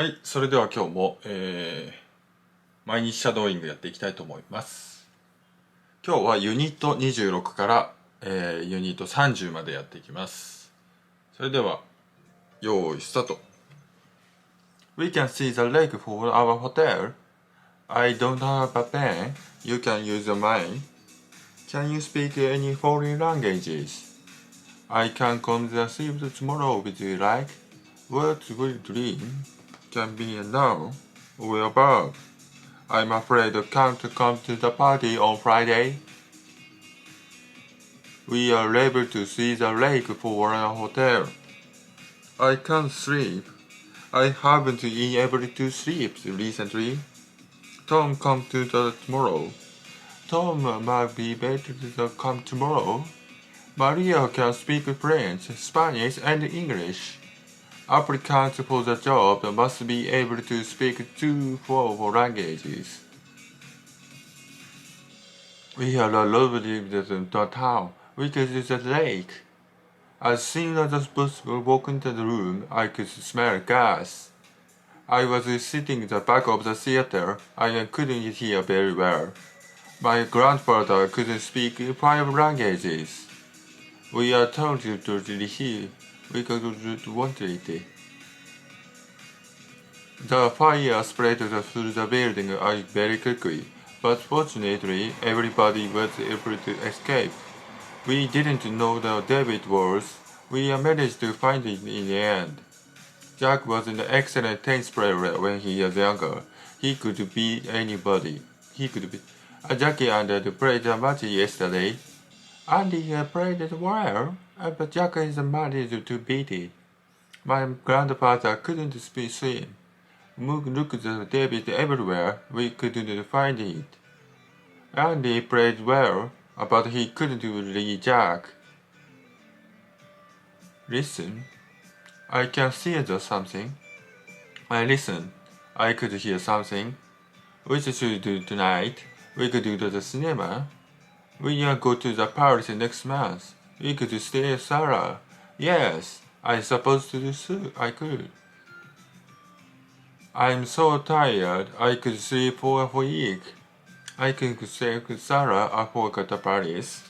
はい、それでは今日も、毎日シャドーイングやっていきたいと思います。今日はユニット26から、ユニット30までやっていきます。それでは、用意スタート。We can see the lake for our hotel. I don't have a pen. You can use mine. Can you speak any foreign languages? I can come to the sea tomorrow with you like. What will dream? Can be a noun or a verb. I'm afraid I can't come to the party on Friday. We are able to see the lake for a hotel. I can't sleep. I haven't been able to sleep recently. Tom come to the tomorrow. Tom might be better to come tomorrow. Maria can speak French, Spanish, and English.Applicants for the job must be able to speak 2 languages. We are lovely to the town. We could see the lake. As soon as the bus walked into the room, I could smell gas. I was sitting at the back of the theater. I couldn't hear very well. My grandfather couldn't speak 5 languages. We are told to leave.We wanted it. The fire spread through the building very quickly, but fortunately everybody was able to escape. We didn't know where David was. We managed to find him in the end. Jack was an excellent tennis player when he was younger. He could beat anybody. Jackie and I played a match yesterday. Andy played it well.But Jack is managed to beat it. My grandfather couldn't swim. Mook looked at David everywhere. We couldn't find it. Andy played well, but he couldn't read Jack. Listen. I can see something. I listened. I could hear something. What should we do tonight? We could go to the cinema. We are going to the Paris next month.We could stay at Sarah. Yes, I suppose I could. I'm so tired. I could sleep for a week. I could stay with Sarah for the Paris.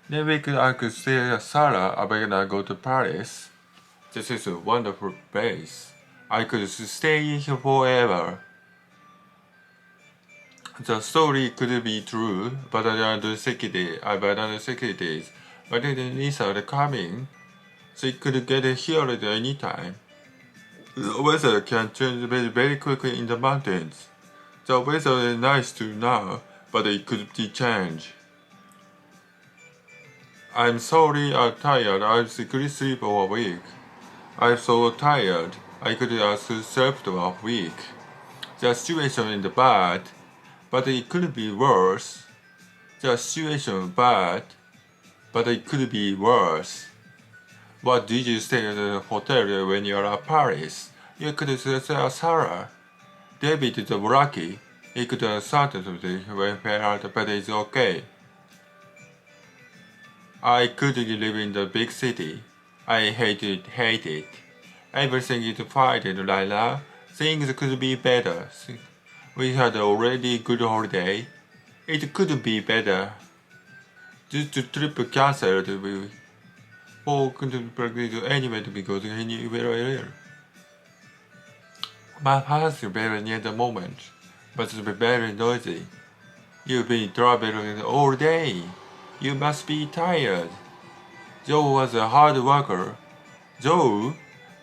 Then I could stay at Sarah when I go to Paris. This is a wonderful place. I could stay here forever. The story could be true, but under securities.But Lisa are coming. They could get here at any time. The weather can change very quickly in the mountains. The weather is nice too now, but it could be changed. I'm sorry I'm tired. I could sleep for a week. I'm so tired. I could have slept for a week. The situation is bad, but it could be worse. The situation is bad.But it could be worse. What did you stay at the hotel when you are at Paris? You could stay at Sarah. David is lucky. He could have started when but it's okay. I couldn't live in the big city. I hate it. Everything is fine, Lila. Things could be better. We had a already good holiday. It could be better.This trip cancelled. We couldn't practice anyway because he was ill. My house is very near the moment, but it's very noisy. You've been traveling all day. You must be tired. Joe was a hard worker. Joe?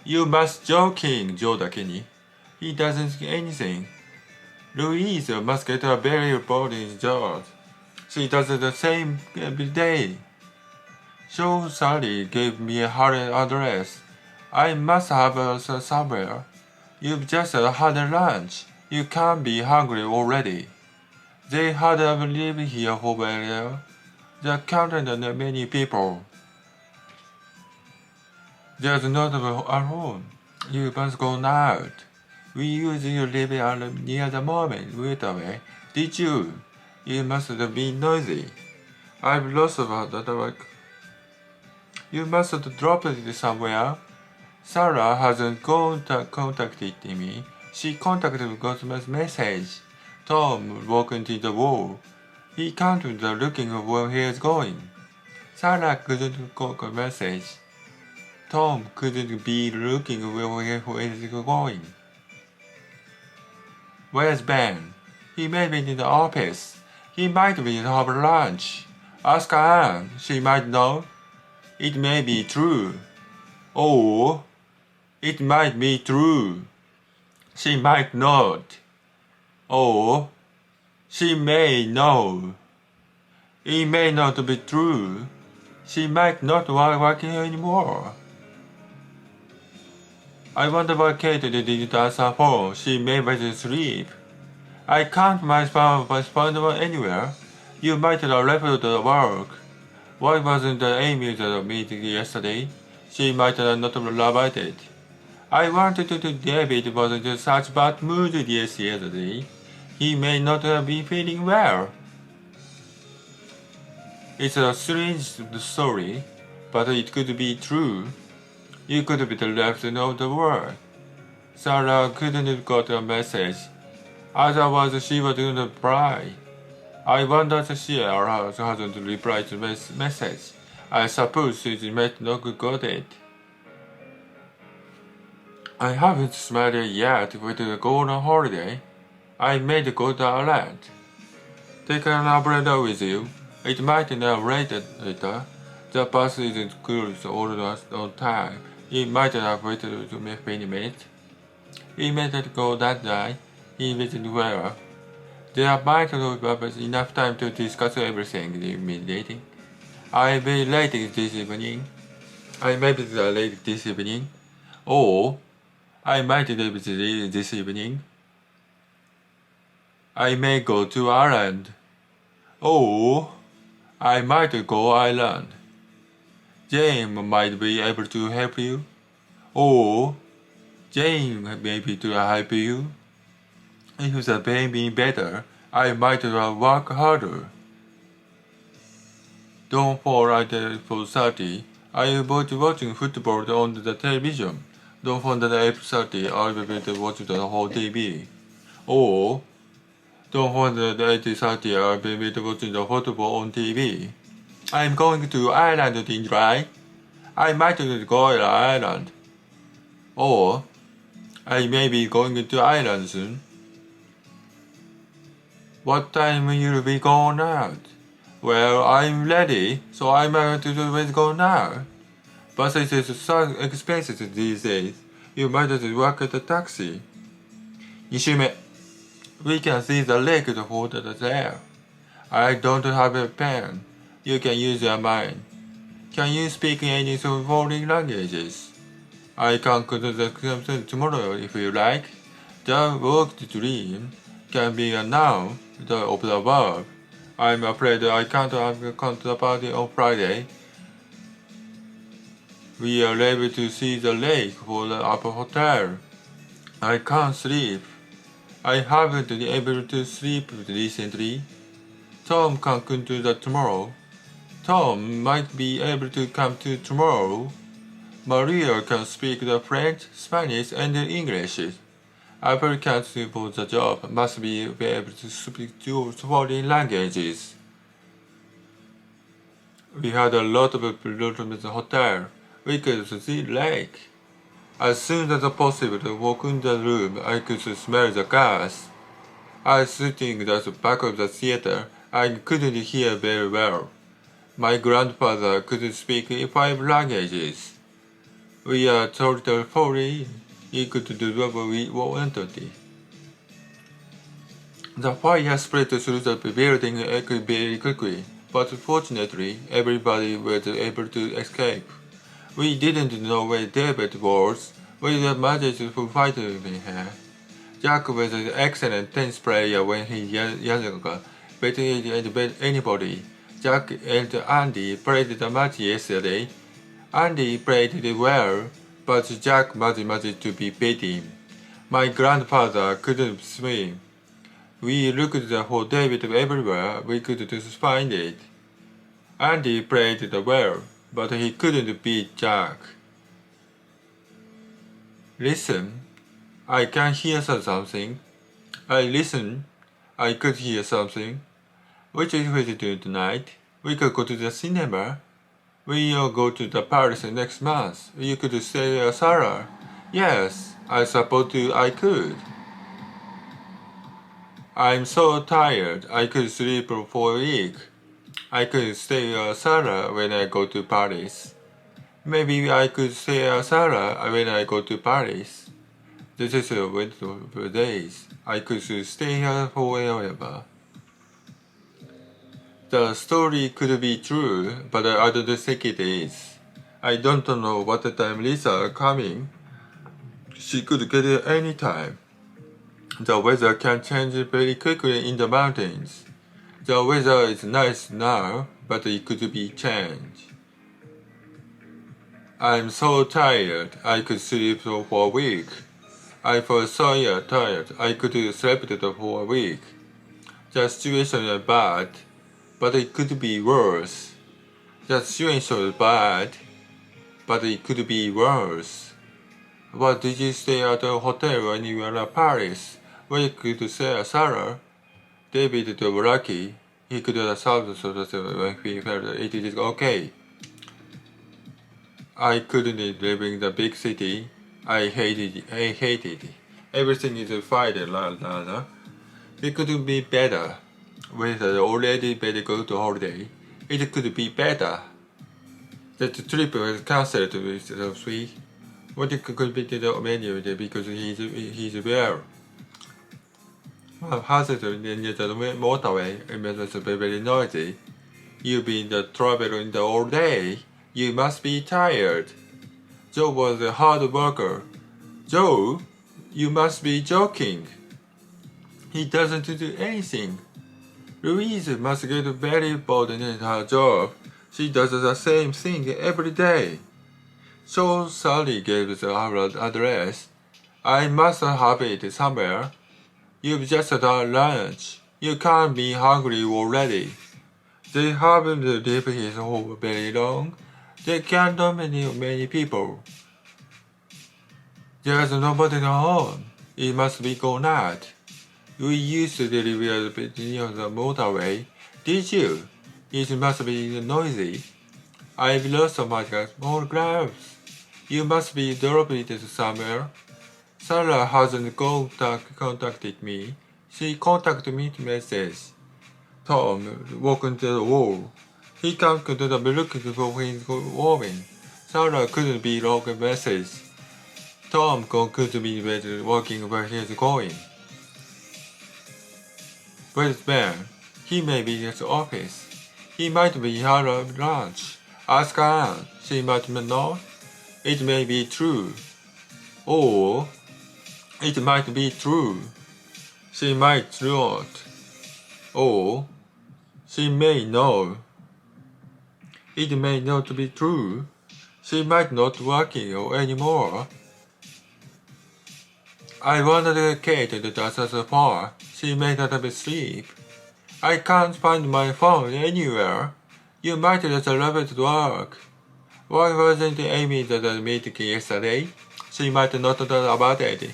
You must joking, Joe だけに. He doesn't see anything. Louise must get a very boring job.She does the same every day. So Sally gave me her address. I must have her somewhere. You've just had lunch. You can't be hungry already. They had lived here for a while. There can't many people. There's not alone. You must go out. We usually live near the moment. Wait away. Did you?You must be noisy. I've lost about that work. You must drop it somewhere. Sarah hasn't contacted me. She contacted God's message. Tom walked into the wall. He counted looking where he is going. Sarah couldn't call a message. Tom couldn't be looking where he is going. Where's Ben? He may be in the office. He might be having lunch. Ask Anne. She might know. It may be true. Or it might be true. She might not. Or she may know. It may not be true. She might not work here anymore. I wonder what Kate did to answer her phone. She may be asleep. I can't my phone anywhere. You might have left the work. Why wasn't Amy at the meeting yesterday? She might not have loved it. I wanted to David wasn't in such bad mood yesterday. He may not have been feeling well. It's a strange story, but it could be true. You could be left of the world. Sarah couldn't have got a message. Otherwise she would reply. I wonder if she hasn't replied to the message. I suppose she might not got it. I haven't smiled yet with the go on holiday. I made go to Ireland. Take an umbrella with you. It might not rain later. The bus isn't closed all the time. It might have waited to make 20 minutes. He made it go that night. He visited well. There might not be enough time to discuss everything immediately. I may be late this evening. Or I might leave this evening. I may go to Ireland. Or I might go Ireland. Jane might be able to help you. Or Jane may be to help you. If the pain be better, I might work harder. Don't fall at 4:30. I avoid watching football on the television. Don't fall at 8:30. I will be to watch the whole TV. Or don't fall at 8:30. I will be to watch the football on TV. I'm going to Ireland in July. I might go to Ireland. Or I may be going to Ireland soon. What time will you be going out? Well, I'm ready, so I might go now. But it is so expensive these days. You might just work at a taxi. 2週目 We can see the lake for there. I don't have a pen. You can use your mind. Can you speak any foreign languages? I can go to the tomorrow if you like. The work dream can be a noun of the verb. I'm afraid I can't come to the party on Friday. We are able to see the lake for the upper hotel. I can't sleep. I haven't been able to sleep recently. Tom can come to the tomorrow. Tom might be able to come to tomorrow. Maria can speak the French, Spanish, and English. Applicants for the job must be able to speak two foreign languages. We had a lot of rooms in the hotel. We could see the lake. As soon as possible to walk in the room, I could smell the gas. I was sitting at the back of the theater. I couldn't hear very well. My grandfather could speak 5 languages. We are totally foreign. He could do what we wanted. The fire spread through the building very quickly, but fortunately, everybody was able to escape. We didn't know where David was. We managed to fight him here. Jack was an excellent tennis player when he was younger, better than anybody. Jack and Andy played the match yesterday. Andy played well, but Jack managed to beat him. My grandfather couldn't swim. We looked for David everywhere we could find it. Andy played well, but he couldn't beat Jack. Listen. I can hear something. I listen. I could hear something. Which is we do tonight? We could go to the cinema. We'll go to the Paris next month. You could stay at Sarah. Yes, I suppose I could. I'm so tired. I could sleep for a week. I could stay at Sarah when I go to Paris. Maybe I could stay at Sarah when I go to Paris. This is a wonderful days. I could stay here forever. The story could be true, but I don't think it is. I don't know what time Lisa coming. She could get it any time. The weather can change very quickly in the mountains. The weather is nice now, but it could be changed. I'm so tired, I could sleep for a week. I feel so tired, I could sleep for a week. The situation is bad, but it could be worse. The situation is bad, but it could be worse. What did you stay at a hotel when you were in Paris? Where you could stay at Sarah? David was lucky. He could have solved when he felt it is okay. I couldn't live in the big city. I hated it. Everything is fine, It could be better. With an already very good holiday, it could be better. The trip was cancelled with the three. What could be the menu because he's well. Hazard near the motorway and it was very noisy. You've been traveling all day. You must be tired. Joe was a hard worker. Joe, you must be joking. He doesn't do anything. Louise must get very bored in her job. She does the same thing every day. So Sally gave her address. I must have it somewhere. You've just done lunch. You can't be hungry already. They haven't lived his home very long. They can't know many people. There's nobody at home. It must be gone out. We used to live near the motorway. Did you? It must be noisy. I've lost my small gloves. You must be dropped it somewhere. Sarah hasn't contacted me. She contacted me to message. Tom walked into the wall. He can't look for his woman. Sarah couldn't be wrong message. Tom couldn't be walking where he's going. Where's Ben? He may be at the office. He might be had lunch. Ask Anne. She might know. It may be true. Or it might be true. She might not. Or she may know. It may not be true. She might not working anymore. I wanted Kate to dance at the bar. She may not be asleep. I can't find my phone anywhere. You might just love it at work. Why wasn't Amy at the meeting yesterday? She might not know about it.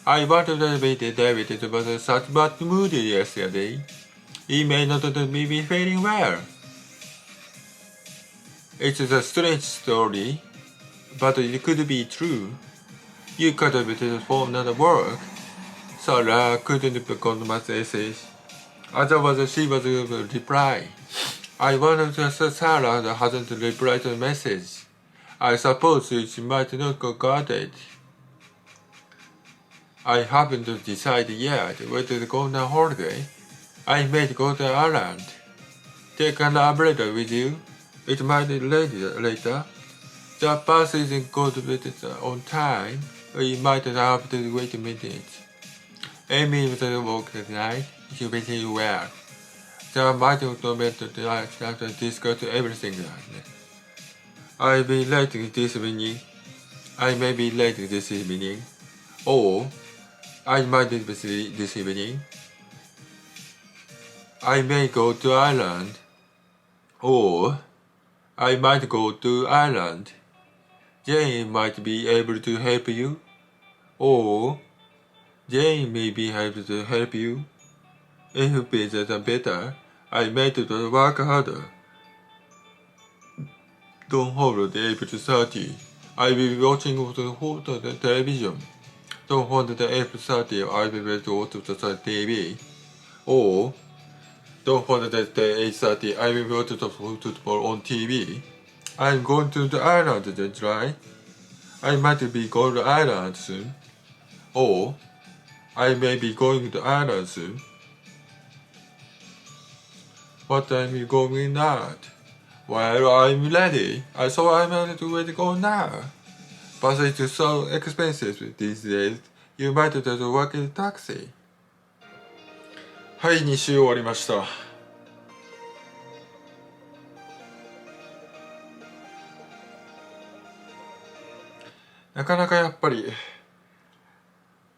I wanted to meet David. It was such bad mood yesterday. He may not be feeling well. It's a strange story, but it could be true. You could have been phone at work. Sarah couldn't pick my message. Otherwise, she was reply. I wanted to say Sarah hasn't replied to the message. I suppose she might not got it. I haven't decided yet whether to go on a holiday. I may go to Ireland. Take an umbrella with you. It might be later. The bus isn't going to be on time. We might have to wait a minute. Amy was at work at night. She will tell you where. There might not be to discuss everything. I'll be late this evening. I may be late this evening. Or I might be this evening. I may go to Ireland. Or I might go to Ireland. Jane might be able to help you. or Jane may be able to help you. If it's better, I might work harder. Don't hold the April 30. I will be watching the television. Don't hold the April 30. I will be watching the TV. Or don't hold the 8:30. I will watch the football on TV. I'm going to the island, right? I might be going to the island soon. Or I may be going to the island soon. What time are you going now? Well, I'm ready. So I'm ready to go now. But it's so expensive these days. You might just work in a taxi. はい、2週終わりました。なかなかやっぱり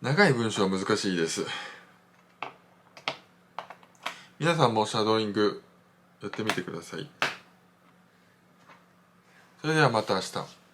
長い文章は難しいです。皆さんもシャドーイングやってみてください。それではまた明日。